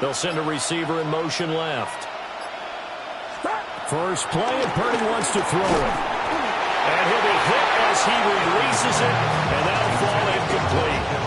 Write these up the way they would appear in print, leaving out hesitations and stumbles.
They'll send a receiver in motion left. First play, and Purdy wants to throw it. And he'll be hit as he releases it, and that'll fall incomplete.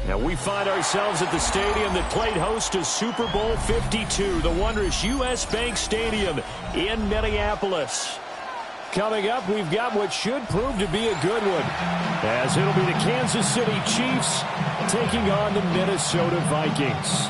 Now we find ourselves at the stadium that played host to Super Bowl 52, the wondrous U.S. Bank Stadium in Minneapolis. Coming up, we've got what should prove to be a good one, as it'll be the Kansas City Chiefs taking on the Minnesota Vikings.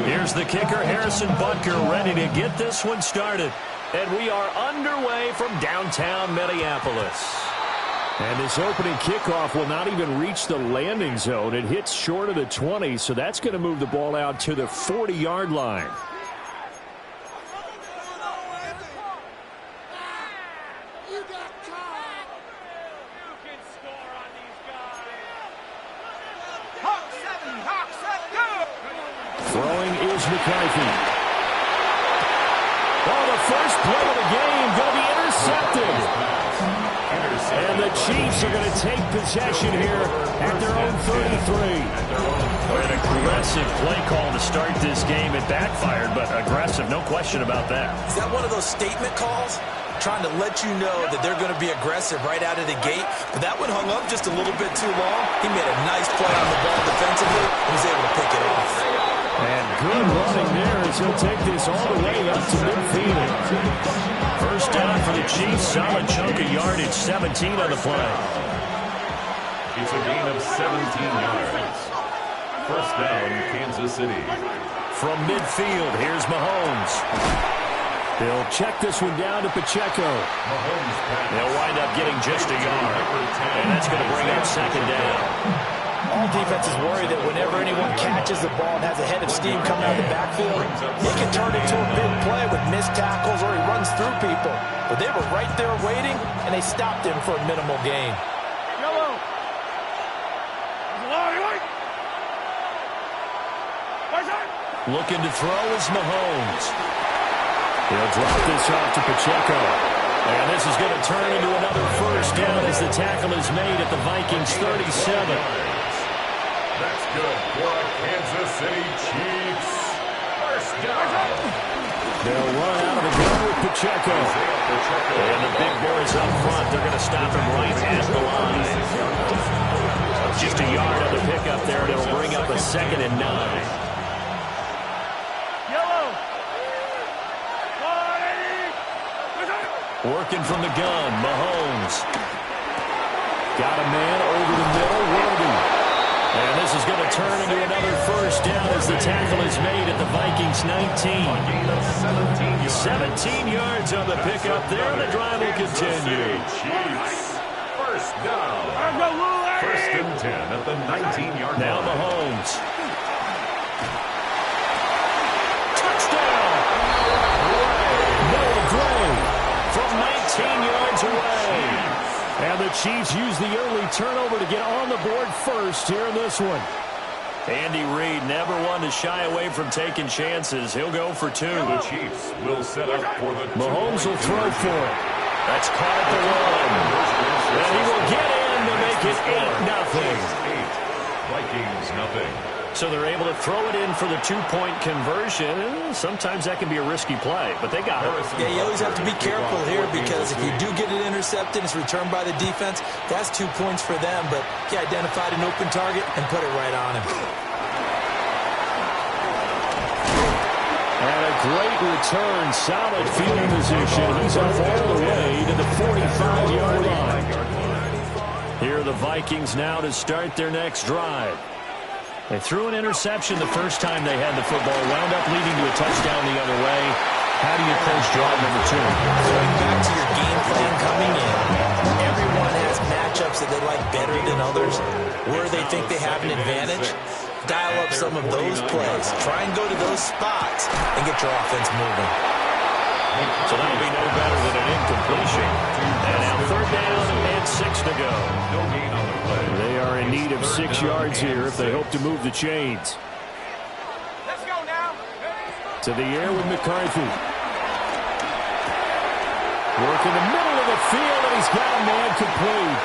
Here's the kicker, Harrison Butker, ready to get this one started. And we are underway from downtown Minneapolis. And this opening kickoff will not even reach the landing zone. It hits short of the 20, so that's going to move the ball out to the 40-yard line. Throwing is McCarthy. Oh, the first play of the game going to be intercepted. And the Chiefs are going to take possession here at their own 33. An aggressive play call to start this game. It backfired, but aggressive, no question about that. Is that one of those statement calls? Trying to let you know that they're going to be aggressive right out of the gate. But that one hung up just a little bit too long. He made a nice play on the ball defensively and was able to pick it off. And good running there as he'll take this all the way up to midfield. First down for the Chiefs. Solid chunk of yardage. 17 on the play. It's a gain of 17 yards. First down, Kansas City. From midfield, here's Mahomes. They'll check this one down to Pacheco. They'll wind up getting just a yard. And that's going to bring up second down. All defenses worry that whenever anyone catches the ball and has a head of steam coming out of the backfield, it can turn into a big play with missed tackles or he runs through people. But they were right there waiting, and they stopped him for a minimal gain. Looking to throw is Mahomes. He'll drop this off to Pacheco. And this is going to turn into another first down as the tackle is made at the Vikings 37. That's good for a Kansas City Chiefs. First down. They'll run out of the gun with Pacheco. And the big boys up front, they're going to stop him right at the line. Just a yard on the pickup there. They'll bring up a 2nd and 9. Working from the gun, Mahomes. Got a man over the middle, Worthy. And this is going to turn into another first down as the tackle is made at the Vikings 19. 17 yards on the pickup there, and the drive will continue. Chiefs. First down. First and 10 at the 19-yard line. Now Mahomes. Touchdown! Noah Gray from 19 yards away. And the Chiefs use the early turnover to get on the board first here in this one. Andy Reid never one to shy away from taking chances. He'll go for 2. The Chiefs will set up for the Mahomes will throw for it. That's caught at the 1. And he will get in to make it 8-0. Vikings nothing. So they're able to throw it in for the two-point conversion. Sometimes that can be a risky play, but they got it. Yeah, you always have to be careful here because if you do get it intercepted, it's returned by the defense, that's 2 points for them. But he identified an open target and put it right on him. And a great return, solid fielding position. He's up all the way to the 45-yard line. Here are the Vikings now to start their next drive. They threw an interception the first time they had the football, wound up leading to a touchdown the other way. How do you approach drive number 2? Going back to your game plan coming in, everyone has matchups that they like better than others, where they think they have an advantage. Dial up some of those plays. Try and go to those spots and get your offense moving. So that'll be no better than an incompletion. And now third down and 6 to go. They are in need of 6 yards here if they hope to move the chains. Let's go now. To the air with McCarthy. Work in the middle of the field, and he's got a man complete.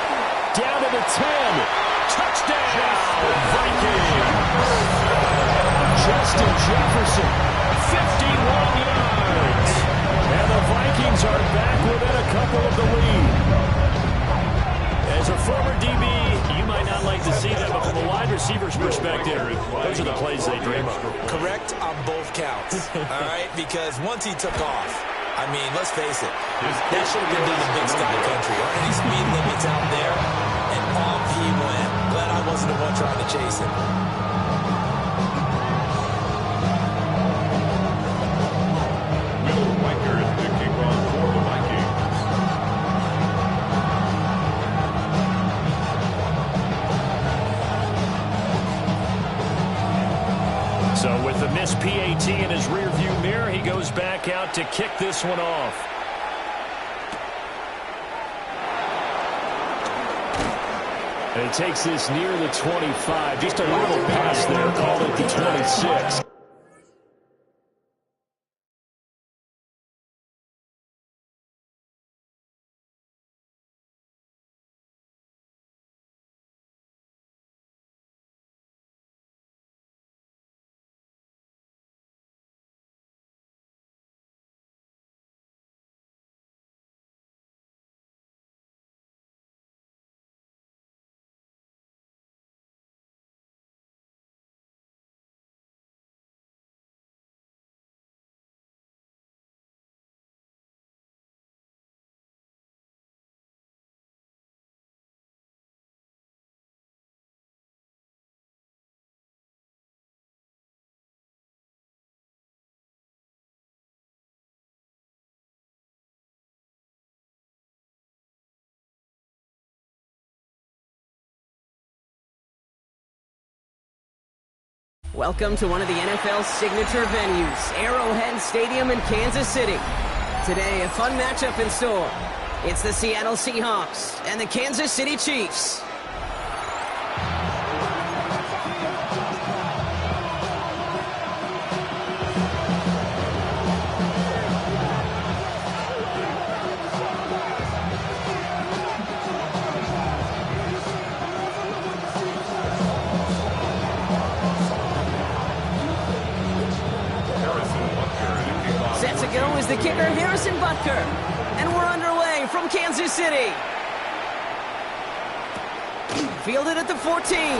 Down to the 10. Touchdown, Vikings! Justin Jefferson, 51 yards. And the Vikings are back within a couple of the lead. As a former DB, you might not like to see that, but from a wide receiver's perspective, those are the plays they dream of. Correct on both counts, all right? Because once he took off, I mean, let's face it, that should have been done in Big Sky Country. Aren't any speed limits out there? And off he went. Glad I wasn't the one trying to chase him. Will Weicker is the kickoff for the Vikings. So with the missed PAT in his rearview mirror, he goes back out to kick this one off. And he takes this near the 25. Just a little pass there, called it the 26. Welcome to one of the NFL's signature venues, Arrowhead Stadium in Kansas City. Today, a fun matchup in store. It's the Seattle Seahawks and the Kansas City Chiefs. Set to go is the kicker, Harrison Butker. And we're underway from Kansas City. Fielded at the 14. Nice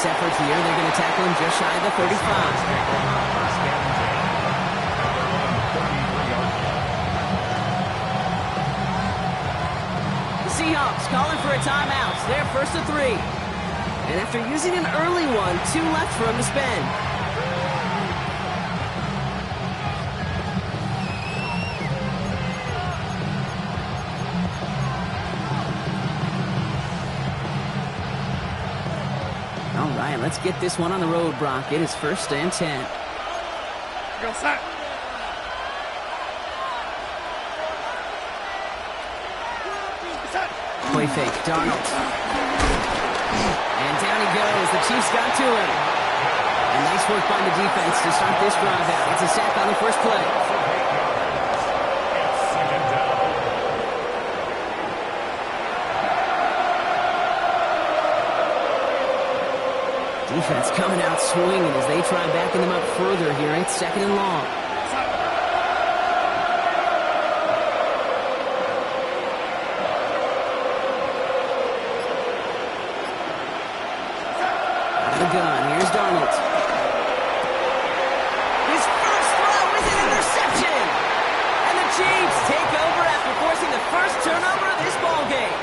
effort here. They're going to tackle him just shy of the 35. The Seahawks calling for a timeout. They're first to 3. And after using an early one, 2 left for him to spend. All right, let's get this one on the road, Brock. It is first and 10. Go set. Play fake, Darnold. And down he goes. The Chiefs got to him. And nice work by the defense to start this drive out. It's a sack on the first play. Defense coming out swinging as they try backing them up further here. It's 2nd and long. Out of the gun, here's Darnold. His first throw is an interception! And the Chiefs take over after forcing the first turnover of this ballgame.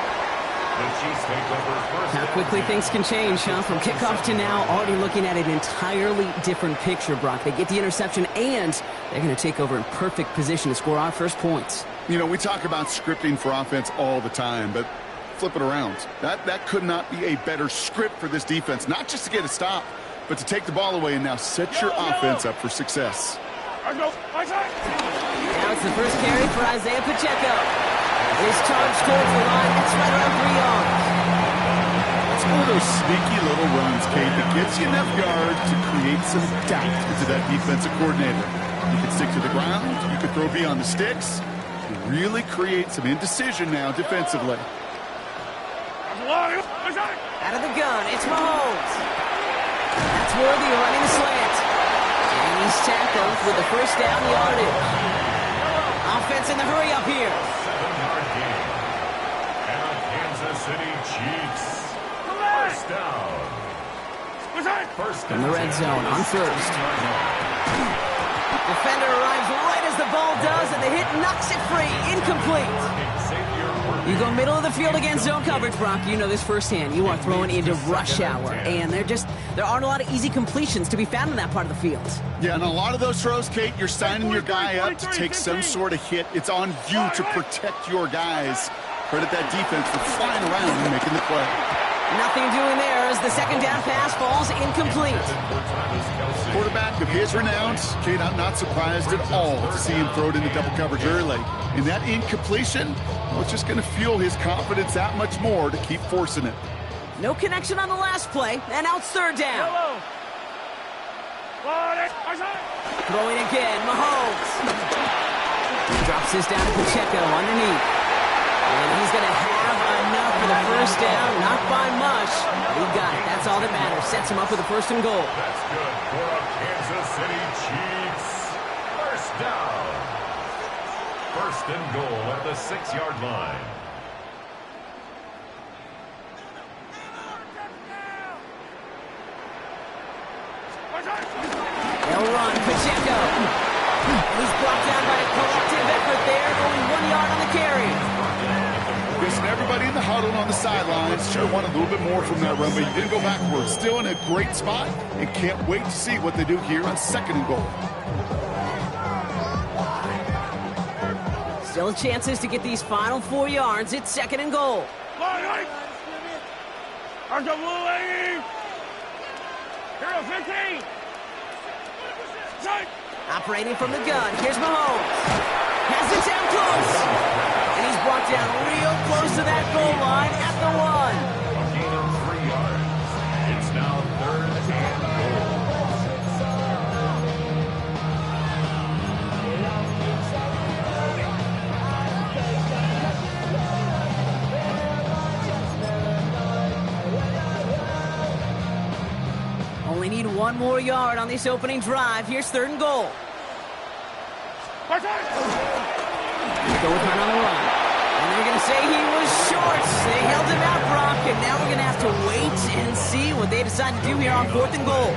How quickly things can change, huh? From kickoff to now, already looking at an entirely different picture, Brock. They get the interception, and they're going to take over in perfect position to score our first points. You know, we talk about scripting for offense all the time, but flip it around. That could not be a better script for this defense, not just to get a stop, but to take the ball away and now set your offense up for success. Now it's the first carry for Isaiah Pacheco. He's charged towards the line. It's right around 3 yards. It's one of those sneaky little runs, Kate, that gets you enough yards to create some doubt into that defensive coordinator. You can stick to the ground. You can throw beyond the sticks. You really create some indecision now defensively. Out of the gun, it's Mahomes. That's Worthy running the slant. And he's tackled with the first down yardage. Offense in the hurry up here. 7-yard gain. And the Kansas City Chiefs. First down. First down. In the red zone on first. Defender arrives right as the ball does, and the hit knocks it free. Incomplete. You go middle of the field against zone coverage, Brock. You know this firsthand. You are throwing into rush hour, and there aren't a lot of easy completions to be found in that part of the field. Yeah, and a lot of those throws, Kate, you're signing your guy up to take some sort of hit. It's on you to protect your guys. Credit that defense for flying around and making the play. Nothing doing there as the second down pass falls incomplete. Quarterback of his renown, Kate, I'm not surprised at all to see him throw it into double coverage early. And that incompletion, well, it's just going to fuel his confidence that much more to keep forcing it. No connection on the last play, and out 3rd down. Throwing again, Mahomes. He drops this down to Pacheco underneath. And he's going to have enough for the first down, not by much. He got it. That's all that matters. Sets him up with a 1st and goal. That's good for a Kansas City Chiefs. First down. 1st and goal at the 6-yard line. They'll run Pacheco. He's brought down by a collective effort there. Only 1 yard on the carry. Listen, everybody in the huddle and on the sidelines should have wanted a little bit more from that run, but you didn't go backwards. Still in a great spot, and can't wait to see what they do here on 2nd and goal. Still chances to get these final 4 yards. It's 2nd and goal. Operating from the gun. Here's Mahomes. Has it down close. And he's brought down real close to that goal line at the 1. A gain of 3 yards. It's now 3rd and goal. Only need 1 more yard on this opening drive. Here's 3rd and goal. Go with man on the run. And they're going to say he was short. They held him out, Brock, and now we're going to have to wait and see what they decide to do here on 4th and goal.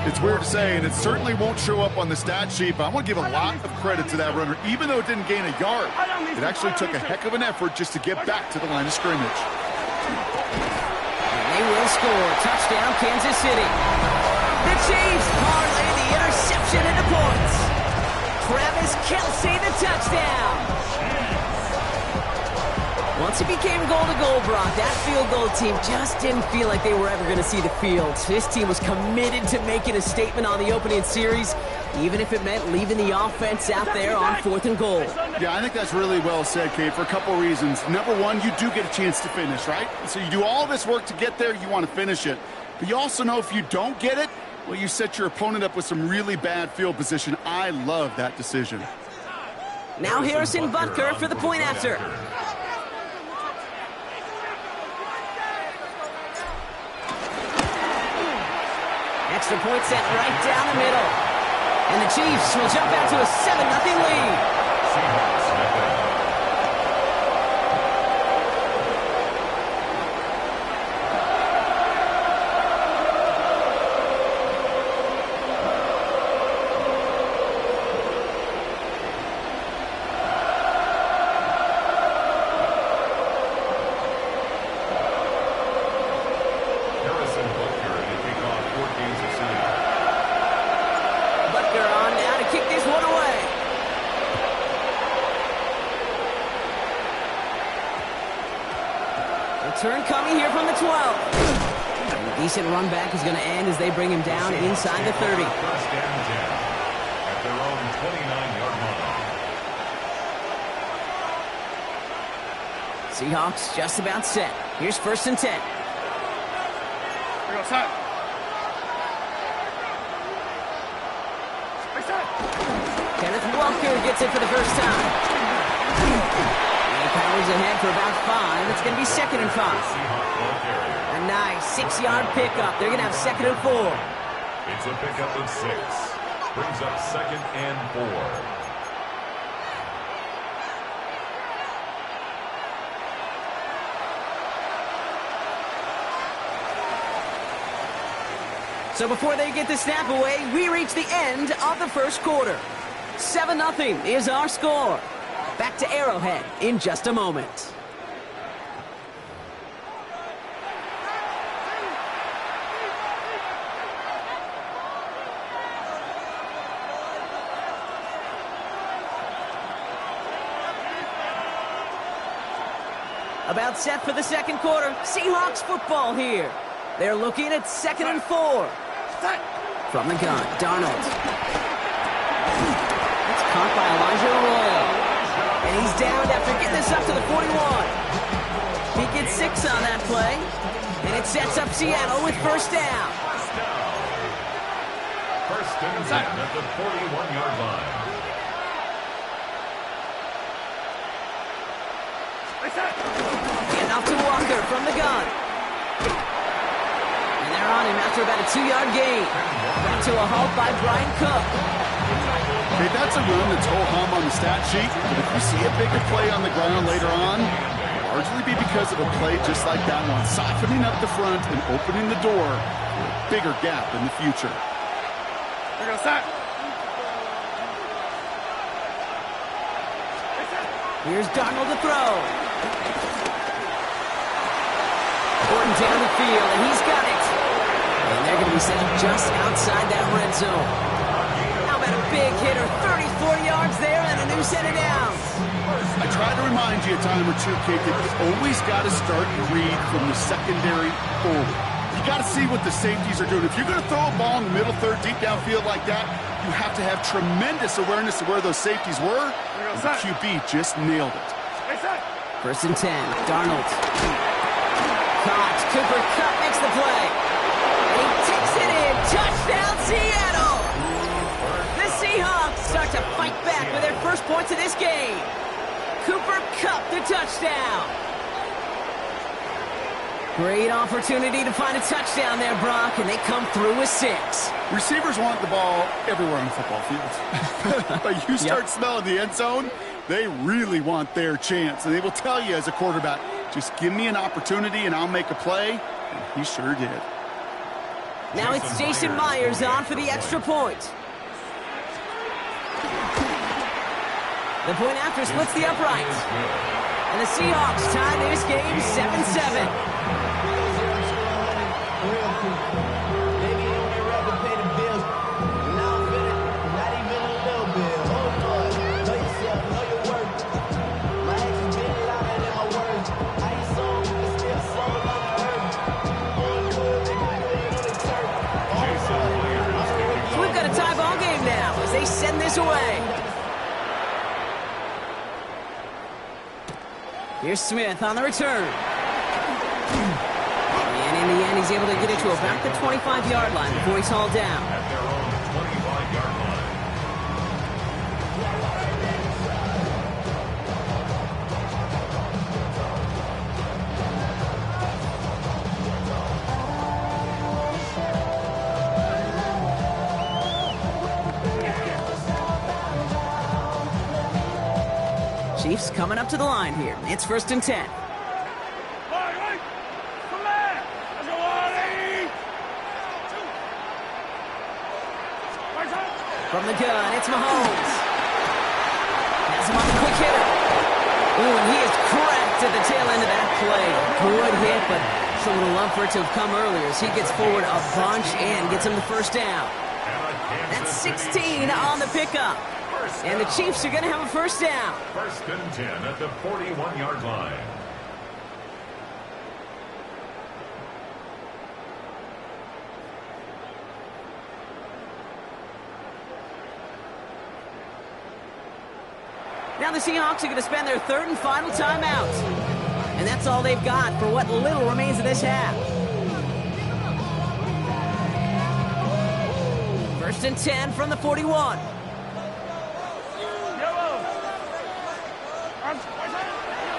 It's weird to say, and it certainly won't show up on the stat sheet, but I want to give a lot of credit to that runner. Even though it didn't gain a yard, it actually took a heck of an effort just to get back to the line of scrimmage. And they will score. Touchdown, Kansas City. The Chiefs parlay the interception into points. Travis Kelce, the touchdown. Once it became goal-to-goal, Brock, that field goal team just didn't feel like they were ever going to see the field. This team was committed to making a statement on the opening series, even if it meant leaving the offense out there on 4th and goal. Yeah, I think that's really well said, Kate, for a couple of reasons. Number one, you do get a chance to finish, right? So you do all this work to get there, you want to finish it. But you also know if you don't get it, well, you set your opponent up with some really bad field position. I love that decision. Now Harrison Butker for the point after. Extra point set right down the middle. And the Chiefs will jump out to a 7-0 lead. Seahawks have it. Turn coming here from the 12. And a decent run back is going to end as they bring him down inside the 30. First down 10 at their own 29-yard line. Seahawks just about set. Here's 1st and 10. Kenneth Walker gets it for the first time. Powers ahead for about 5. It's going to be 2nd and 5. A nice 6-yard pickup. They're going to have 2nd and 4. It's a pickup of 6. Brings up 2nd and 4. So before they get the snap away, we reach the end of the first quarter. 7-0 is our score. Back to Arrowhead in just a moment. About set for the second quarter. Seahawks football here. They're looking at 2nd and 4. From the gun, Darnold. It's caught by Elijah Arroyo. And he's downed after getting this up to the 41. He gets 6 on that play. And it sets up Seattle with 1st down. First and 10 at the 41-yard line. And off to Walker from the gun. And they're on him after about a 2-yard gain. Brought to a halt by Brian Cook. Okay, that's a run that's ho-hum on the stat sheet, but if you see a bigger play on the ground later on, it'll largely be because of a play just like that one, softening up the front and opening the door for a bigger gap in the future. Here's Darnold to throw. Gordon down the field, and he's got it. And they're going to be set up just outside that red zone. How about a big hitter, 34 yards there and a new set of downs. I try to remind you a time or two, Kate, that you always got to start your read from the secondary forward. You got to see what the safeties are doing. If you're going to throw a ball in the middle third, deep downfield like that, you have to have tremendous awareness of where those safeties were. And the QB just nailed it. 1st and 10, Darnold. Caught. Cooper Kupp makes the play. And he takes it in. Touchdown, Seattle! The Seahawks start to fight back with their first points of this game. Cooper Kupp, the touchdown. Great opportunity to find a touchdown there, Brock, and they come through with 6. Receivers want the ball everywhere on the football field. But you start smelling the end zone, they really want their chance. And they will tell you as a quarterback, just give me an opportunity and I'll make a play. And he sure did. Now it's Jason Myers on for the extra point. The point after splits the upright. And the Seahawks tie this game 7-7. They send this away. Here's Smith on the return. And in the end, he's able to get it to about the 25-yard line before he's hauled down. At their own 25-yard line. Chiefs coming up to the line here. It's 1st and 10. From the gun, it's Mahomes. Has him on the quick hitter. Ooh, and he is cracked at the tail end of that play. Good hit, but it's a little love for it to have come earlier as he gets forward a bunch and gets him the first down. That's 16 on the pickup. And the Chiefs are going to have a first down. 1st and 10 at the 41-yard line. Now the Seahawks are going to spend their 3rd and final timeout. And that's all they've got for what little remains of this half. 1st and 10 from the 41.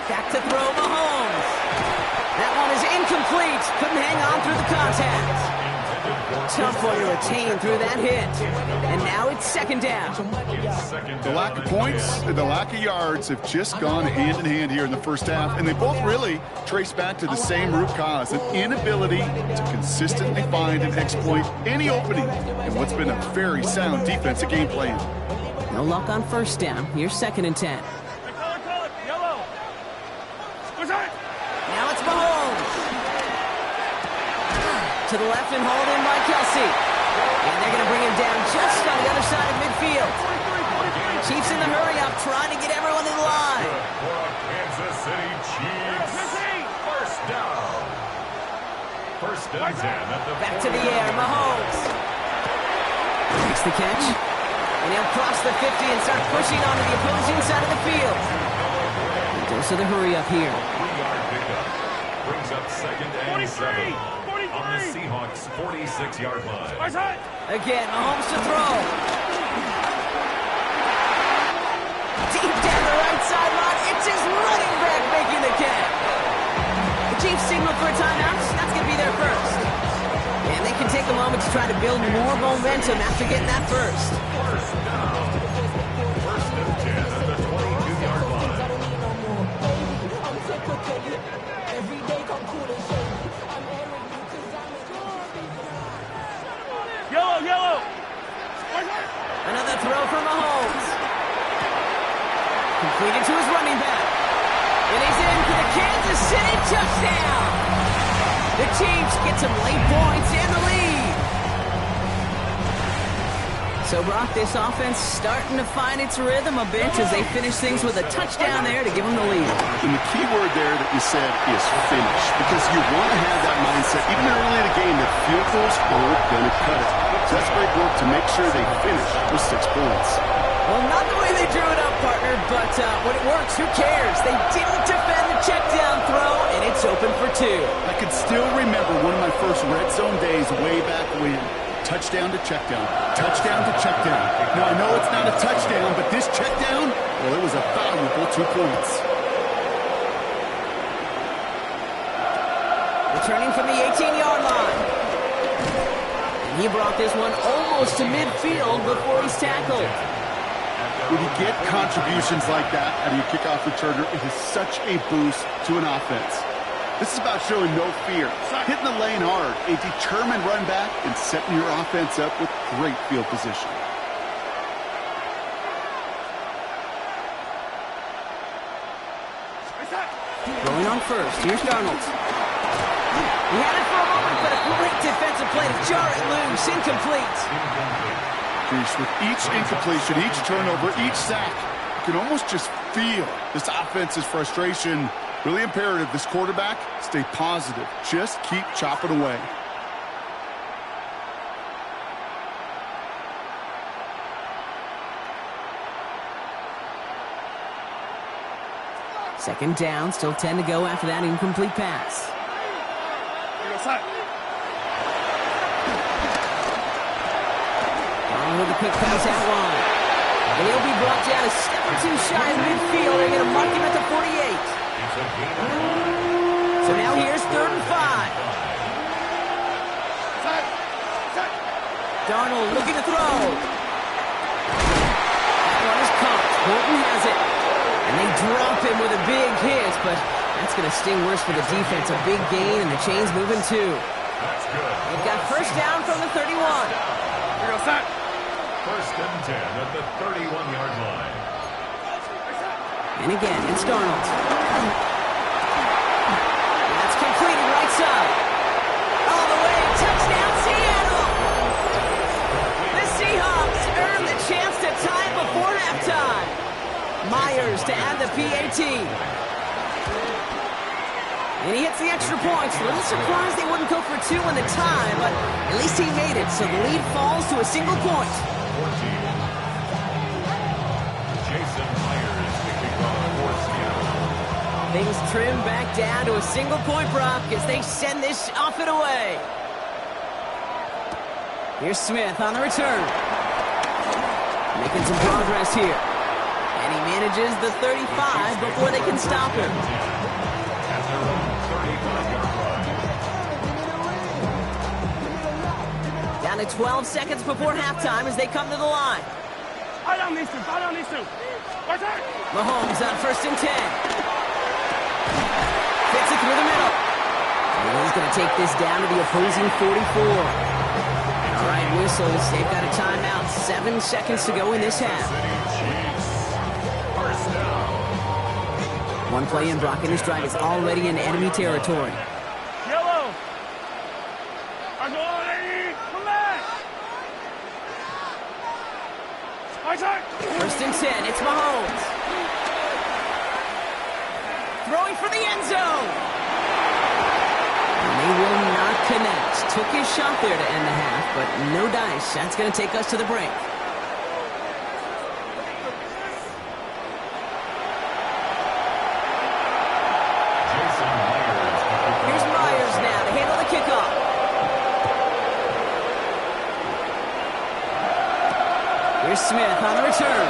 Back to throw, Mahomes. That one is incomplete. Couldn't hang on through the contact. Tough one to retain through that hit. And now it's 2nd down. The lack of points and the lack of yards have just gone hand in hand here in the first half, and they both really trace back to the same root cause, an inability to consistently find and exploit any opening in what's been a very sound defensive game plan. No luck on 1st down. Here's 2nd and 10. Now it's Mahomes. To the left and hauled in by Kelsey. And they're going to bring him down just on the other side of midfield. Chiefs in the hurry-up, trying to get everyone in line. Kansas City Chiefs. 1st down. 1st and 10 at the Back to the air, Mahomes. Makes the catch. And he'll cross the 50 and start pushing onto the opposing side of the field. Goes to the hurry-up here. 3-yard pickup. Brings up 2nd and 7. On the Seahawks 46-yard line. Again, Mahomes to throw. Deep down the right sideline, it's his running back making the catch. The Chiefs signal for a timeout. That's going to be their first. And they can take a moment to try to build more momentum after getting that first. 1st down. 1st and 10 at the 22-yard line. Yellow. Another throw from Mahomes. Completed to his running back. And he's in for the Kansas City touchdown. The Chiefs get some late points and the lead. So, Brock, this offense starting to find its rhythm a bit as they finish things with a touchdown there to give them the lead. And the key word there that you said is finish, because you want to have that mindset, even early in the game, that field goals aren't going to cut it. So that's great work to make sure they finish with 6 points. Well, not the way they drew it up, partner, but when it works, who cares? They didn't defend the check down throw, and it's open for 2. I can still remember one of my first red zone days way back when. Touchdown to check down. Touchdown to check down. Now, I know it's not a touchdown, but this check down, well, it was a valuable 2 points. Returning from the 18-yard line. And he brought this one almost to midfield before he's tackled. When you get contributions like that out of your kickoff returner, it is such a boost to an offense. This is about showing no fear, hitting the lane hard, a determined run back, and setting your offense up with great field position. Going on first, here's Darnold. He had it for a moment, but a great defensive play to jar it loose, incomplete. With each incompletion, each turnover, each sack, you can almost just feel this offense's frustration. Really imperative, this quarterback, stay positive. Just keep chopping away. Second down, still 10 to go after that incomplete pass. With a quick pass out wide. And he'll be brought down a step or 2 shy of midfield. They're going to mark him at the 48. So now here's 3rd and 5. Darnold looking to throw. That one is caught. Horton has it. And they drop him with a big hit, but that's going to sting worse for the defense. A big gain, and the chain's moving too. That's good. They've got first down from the 31. Here goes that. First and 10 at the 31-yard line. And again, it's Darnold. That's completed right side. All the way, touchdown Seattle! The Seahawks earn the chance to tie it before halftime. Myers to add the PAT. And he hits the extra points. A little surprised they wouldn't go for two in the tie, but at least he made it, so the lead falls to a single point. 14. Jason Myers kicking off for Seattle. Things trim back down to a single point, Brock, as they send this off and away. Here's Smith on the return. Making some progress here. And he manages the 35 before they can stop him. At their own 35-yard line. Down to 12 seconds before halftime as they come to the line. Hold on these two. What's that? Mahomes on first and 10. Fits it through the middle. And he's going to take this down to the opposing 44. All right, whistles. They've got a timeout. 7 seconds to go in this half. First down. One play in, Brock, and this drive is already in enemy territory. Yellow. Come back. First and 10, it's Mahomes. Throwing for the end zone. And they will not connect. Took his shot there to end the half, but no dice. That's going to take us to the break. Here's Myers now to handle the kickoff. Here's Smith on the return.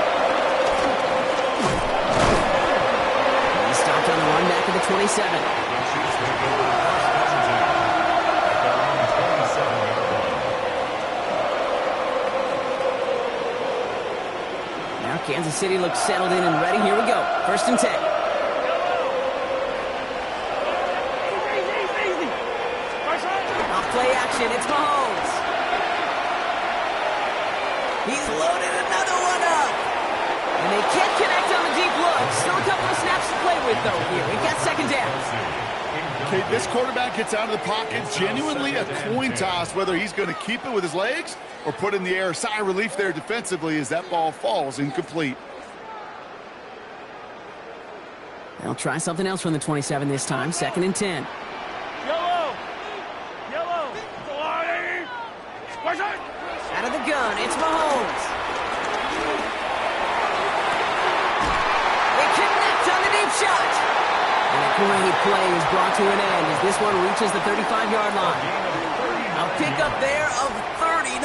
He's stopped on the run back at the 27. Now Kansas City looks settled in and ready. Here we go. First and 10. Off play action. It's Mahomes. He's loaded another one up. And they can't connect on the deep look. Still a couple of snaps to play with, though, here. We've got second down. Okay, this quarterback gets out of the pocket. Genuinely a coin toss whether he's going to keep it with his legs or put it in the air. Sigh of relief there defensively as that ball falls incomplete. They'll try something else from the 27 this time. Second and 10. Yellow. Out of the gun, it's Mahomes. They connect on the deep shot. And a great play is brought to an end as this one reaches the 35-yard line. A pickup there of 39.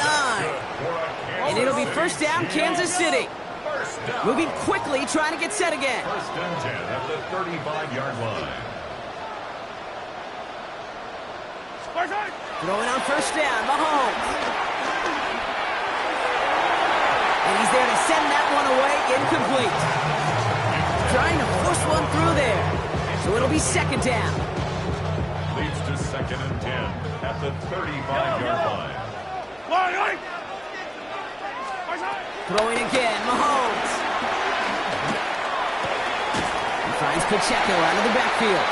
And it'll be first down, Kansas City. Moving quickly, trying to get set again. First and 10 at the 35-yard line. Throwing on first down, Mahomes. And he's there to send that one away, incomplete. Trying to force one through there. So it'll be second down. Leads to second and 10 at the 35-yard line. Throwing again, Mahomes. He finds Pacheco out of the backfield.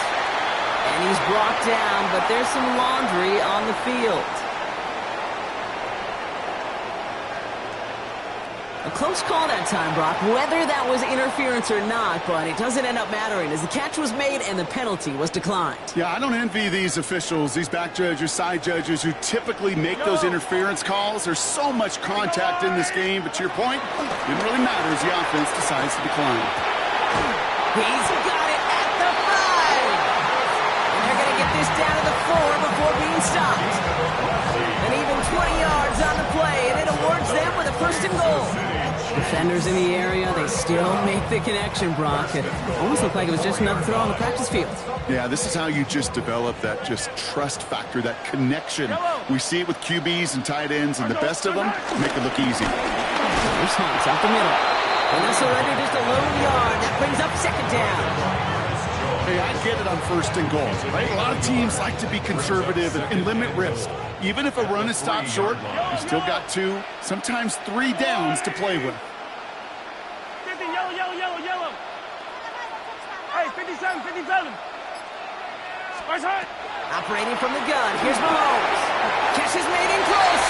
And he's brought down, but there's some laundry on the field. A close call that time, Brock, whether that was interference or not, but it doesn't end up mattering as the catch was made and the penalty was declined. Yeah, I don't envy these officials, these back judges, side judges who typically make those interference calls. There's so much contact in this game, but to your point, it didn't really matter as the offense decides to decline. He's got it at the 5. And they're going to get this down to the 4 before being stopped. And even 20 yards on the play, and it awards them with a first and goal. Defenders in the area, they still make the connection, Brock. It almost looked like it was just another throw on the practice field. Yeah, this is how you just develop that just trust factor, that connection. We see it with QBs and tight ends, and the best of them make it look easy. Here's Hunt up the middle. And they'll surrender just a lone yard. That brings up second down. Hey, I get it on first and goal, right? A lot of teams like to be conservative and limit risk. Even if a run is stopped short, you still got 2, sometimes 3 downs to play with. 50, yellow, yellow, yellow, yellow. Hey, 57, 57. Right side. Operating from the gun, here's Mahomes. Catch is made in close.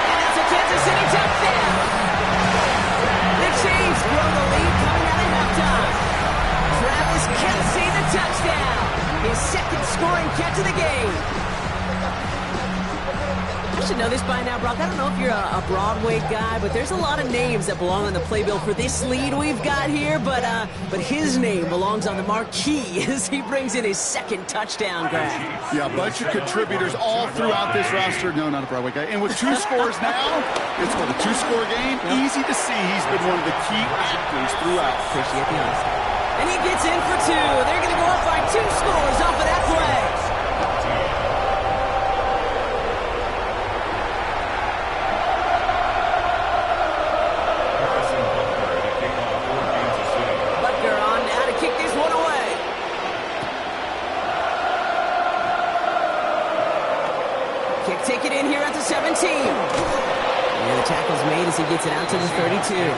And that's a Kansas City touchdown. The Chiefs grow the lead coming out of halftime. Travis Kelce, the touchdown. His second scoring catch of the game. I should know this by now, Brock. I don't know if you're a Broadway guy, but there's a lot of names that belong on the playbill for this lead we've got here. But his name belongs on the marquee as he brings in his second touchdown grab. Yeah, a bunch of contributors all throughout this roster. No, not a Broadway guy. And with 2 scores now, it's what, a 2-score game? Easy to see he's been one of the key actors throughout. Appreciate the honesty. And he gets in for 2. They're going to go up by 2 scores off of that play. Butker on now to kick this one away. Kick taken in here at the 17. And the tackle's made as he gets it out to the 32.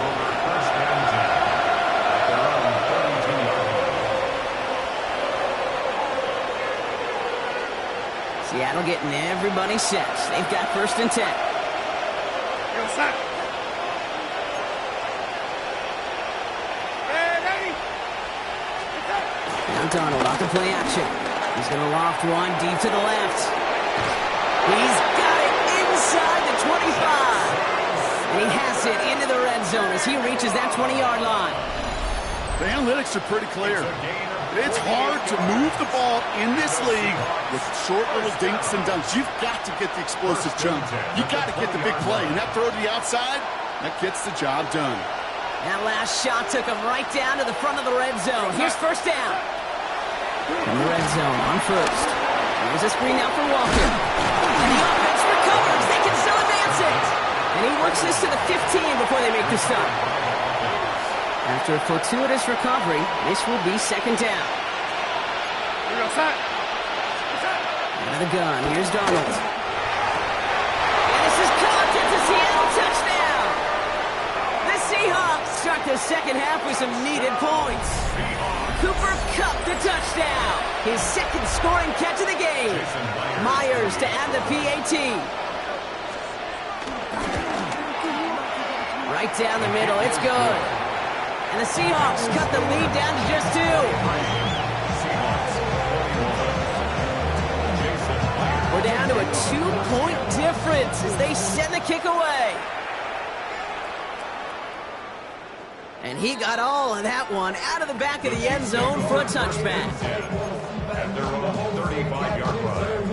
Seattle getting everybody set. They've got first and 10. Yo, set. Ready. Now Donald off the play action. He's going to loft one deep to the left. He's got it inside the 25. And he has it into the red zone as he reaches that 20-yard line. The analytics are pretty clear. It's hard to move the ball in this league with short little dinks and dunks. You've got to get the explosive jump. You've got to get the big play. And that throw to the outside, that gets the job done. That last shot took him right down to the front of the red zone. Here's first down. In the red zone on first. Here's a screen out for Walker. And the offense recovers. They can still advance it. And he works this to the 15 before they make the stop. After a fortuitous recovery, this will be second down. Out of the gun, here's Donald. And this is caught. It's a Seattle touchdown. The Seahawks start the second half with some needed points. Cooper Kupp the touchdown. His second scoring catch of the game. Myers to add the PAT. Right down the middle, it's good. And the Seahawks cut the lead down to just 2. We're down to a 2-point difference as they send the kick away. And he got all of that one out of the back of the end zone for a touchback. At their own 35-yard line.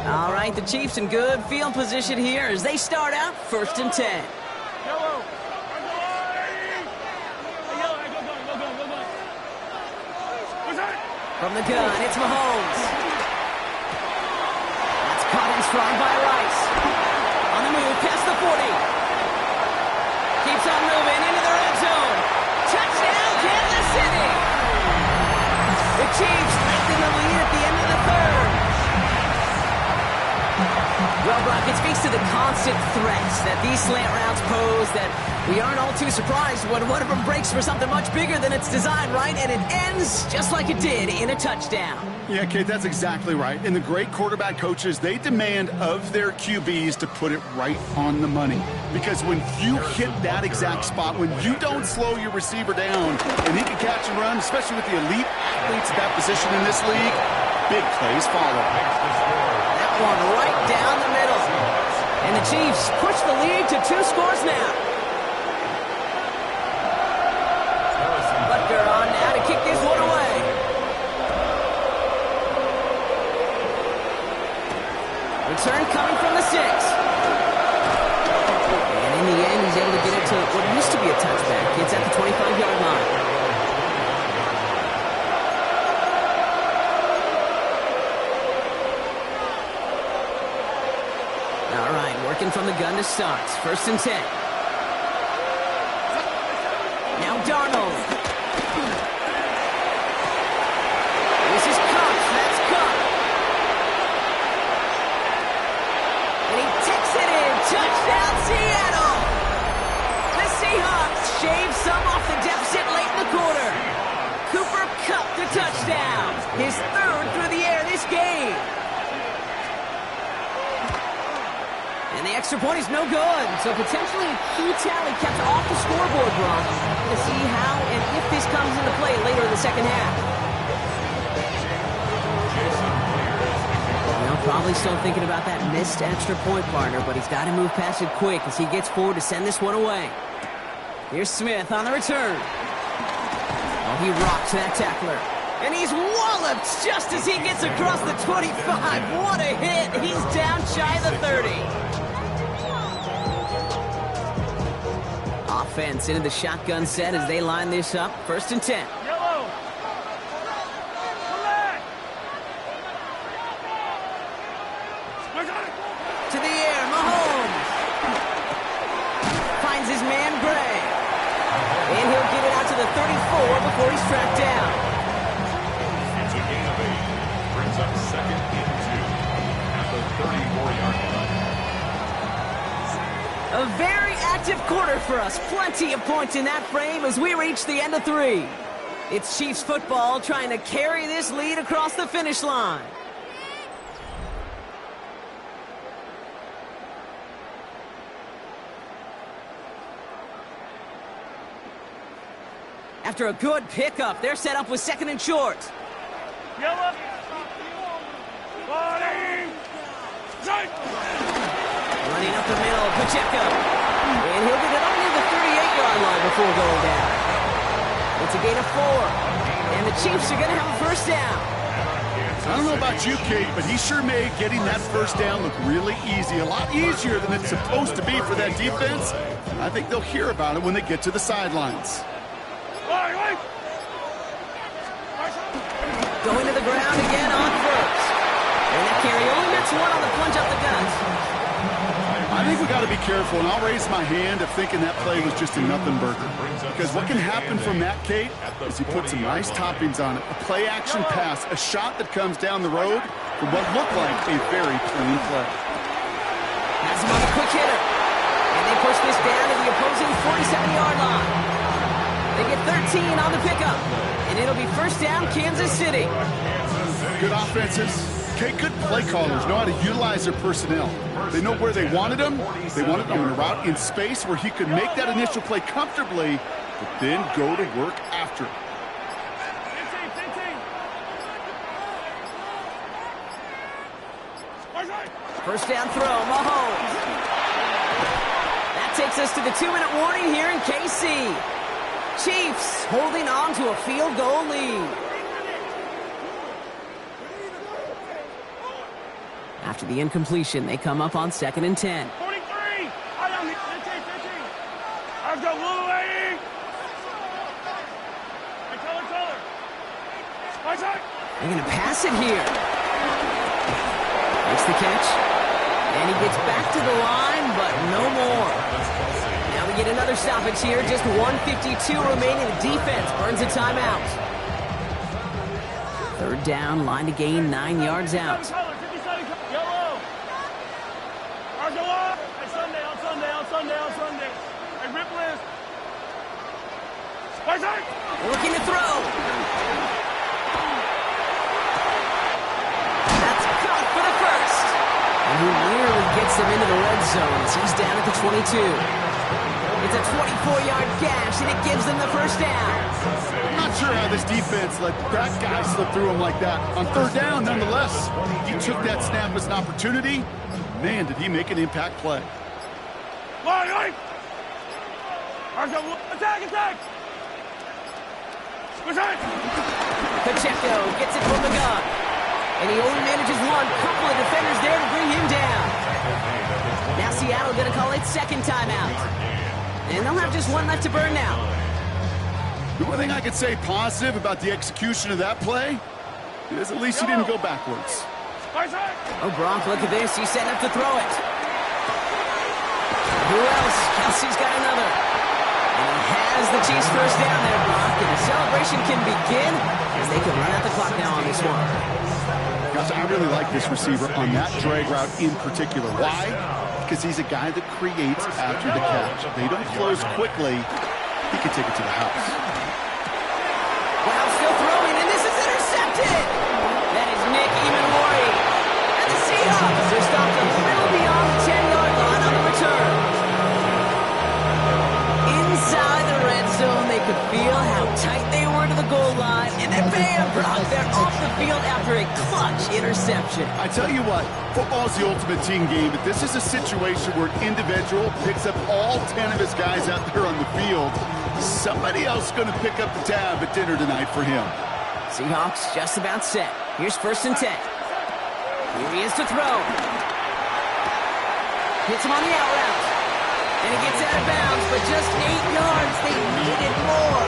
All right, the Chiefs in good field position here as they start out first and 10. Yellow. Go. From the gun, it's Mahomes. That's caught in strong by Rice. On the move, past the 40. Keeps on moving into the red zone. Touchdown, Kansas City. The Chiefs back in the lead at the end of the third. Well, Brock, it speaks to the constant threats that these slant routes pose that we aren't all too surprised when one of them breaks for something much bigger than its design, right? And it ends just like it did in a touchdown. Yeah, Kate, that's exactly right. And the great quarterback coaches, they demand of their QBs to put it right on the money. Because when you hit that exact spot, when you don't slow your receiver down, and he can catch and run, especially with the elite athletes at that position in this league, big plays follow. That one right down the middle. And the Chiefs push the lead to 2 scores now. Butker on now to kick this one away. Return coming from the 6. And in the end, he's able to get it to what used to be a touchback. It's at the 25-yard line. to start. 1st and 10. Now Darnold. This is Cox. That's Cox. And he takes it in. Touchdown, Seattle. The Seahawks shave some off the deficit late in the quarter. Cooper Kupp the touchdown. His 3rd through the air this game. And the extra point is no good. So potentially a key tally kept off the scoreboard, Brock, to see how and if this comes into play later in the second half. Well, probably still thinking about that missed extra point, partner, but he's got to move past it quick as he gets forward to send this one away. Here's Smith on the return. Oh, he rocks that tackler. And he's walloped just as he gets across the 25. What a hit. He's down shy of the 30. Offense into the shotgun set as they line this up. 1st and 10. Yellow. To the air, Mahomes. Finds his man, Gray. And he'll get it out to the 34 before he's tracked down. It's a gain of 8. Brings up 2nd and 2 at the 34-yard line. A very active quarter for us. Plenty of points in that frame as we reach the end of 3. It's Chiefs football trying to carry this lead across the finish line. After a good pickup, they're set up with 2nd and short. Yellow. Running up the middle, Pacheco. And he'll get it only the 38-yard line before going down. It's a gain of 4. And the Chiefs are going to have a 1st down. I don't know about you, Kate, but he sure made getting that 1st down look really easy. A lot easier than it's supposed to be for that defense. I think they'll hear about it when they get to the sidelines. Going to the ground again on 1st. And that carry only gets 1 on the plunge up the guts. I think we got to be careful, and I'll raise my hand of thinking that play was just a nothing burger. Because what can happen from that, Kate, is he puts some nice toppings on it. A play-action pass, a shot that comes down the road for what looked like a very clean play. Has him on a quick hitter. And they push this down to the opposing 47-yard line. They get 13 on the pickup. And it'll be 1st down, Kansas City. Good offenses. Okay, good play callers know how to utilize their personnel. They know where they wanted them. They wanted them in a route in space where he could make that initial play comfortably, but then go to work after it. 1st down throw, Mahomes. That takes us to the 2-minute warning here in KC. Chiefs holding on to a field goal lead. After the incompletion, they come up on 2nd and 10. 43. I've got little lady. They're going to pass it here. Makes the catch. And he gets back to the line, but no more. Now we get another stoppage here. Just 1:52 remaining. The defense burns a timeout. 3rd down, line to gain 9 yards out. Looking to throw. That's caught for the 1st. And he nearly gets them into the red zone as he's down at the 22. It's a 24-yard gash, and it gives them the 1st down. I'm not sure how this defense let that guy slip through him like that. On 3rd down, nonetheless, he took that snap as an opportunity. Man, did he make an impact play. Attack! Pacheco gets it from the gun. And he only manages one. Couple of defenders there to bring him down. Now Seattle going to call its 2nd timeout. And they'll have just 1 left to burn now. The one thing I could say positive about the execution of that play is at least he didn't go backwards. Oh, Gronk, look at this. He's setting up to throw it. Who else? Kelsey's got another. And he has the Chiefs first down there, Brock. And the celebration can begin as they can run out the clock now on this one. Gosh, I really like this receiver on that drag route in particular. Why? Because he's a guy that creates after the catch. They don't close quickly. He can take it to the house. Wow, still throwing, and this is intercepted. That is Nick Emanwari. And the Seahawks are stopped a little beyond the 10-yard line on the return. Inside the red zone, they could feel how tight they were to the goal line. And then bam, Brock, they're off the field after a clutch interception. I tell you what, football's the ultimate team game, but this is a situation where an individual picks up all 10 of his guys out there on the field. Somebody else is going to pick up the tab at dinner tonight for him. Seahawks just about set. Here's 1st and 10. Here he is to throw. Hits him on the out route. And he gets out of bounds, but just 8 yards. They needed more.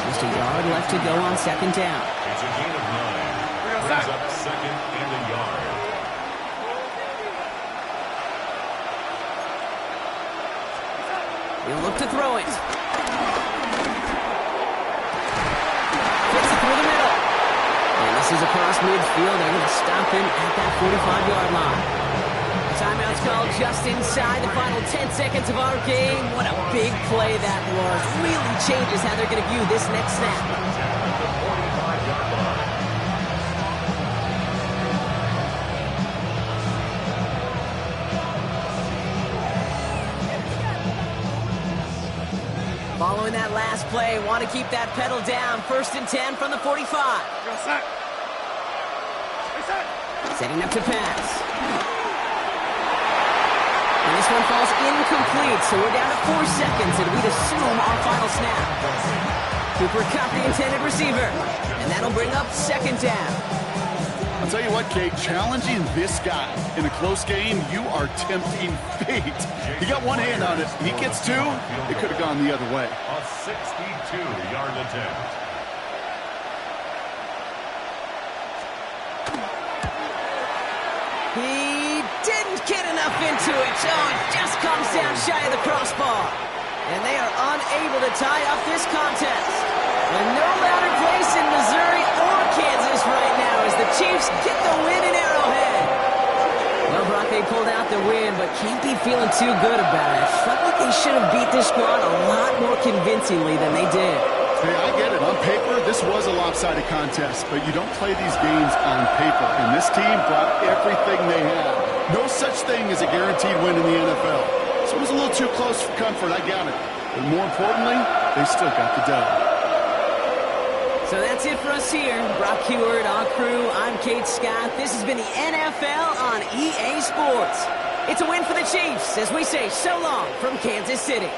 Just a yard left to go on 2nd down. It's a gain of 9. Brings up 2nd and a yard. He'll look to throw it. Fits it through the middle. And this is across midfield. They're going to stop him at that 45-yard line. The timeout's called just inside the final 10 seconds of our game. What a big play that was. Really changes how they're going to view this next snap. The 45-yard line. Following that last play, want to keep that pedal down. 1st and 10 from the 45. Setting up to pass. And this one falls incomplete, so we're down to 4 seconds, and we'd assume our final snap. Cooper caught the intended receiver, and that'll bring up 2nd down. I'll tell you what, Kate, challenging this guy in a close game, you are tempting fate. He got one hand on it. He gets 2. It could have gone the other way. A 62-yard attempt. He didn't get enough into it. Oh, it just comes down shy of the crossbar. And they are unable to tie up this contest. And no louder place in Missouri or Kansas right now as the Chiefs get the win in Arrowhead. Well, Brock, they pulled out the win, but can't be feeling too good about it. Felt like they should have beat this squad a lot more convincingly than they did. Hey, I get it. On paper, this was a lopsided contest, but you don't play these games on paper. And this team brought everything they had. No such thing as a guaranteed win in the NFL. So it was a little too close for comfort, I got it. But more importantly, they still got the dub. So that's it for us here. Brock Heward, our crew, I'm Kate Scott. This has been the NFL on EA Sports. It's a win for the Chiefs as we say so long from Kansas City.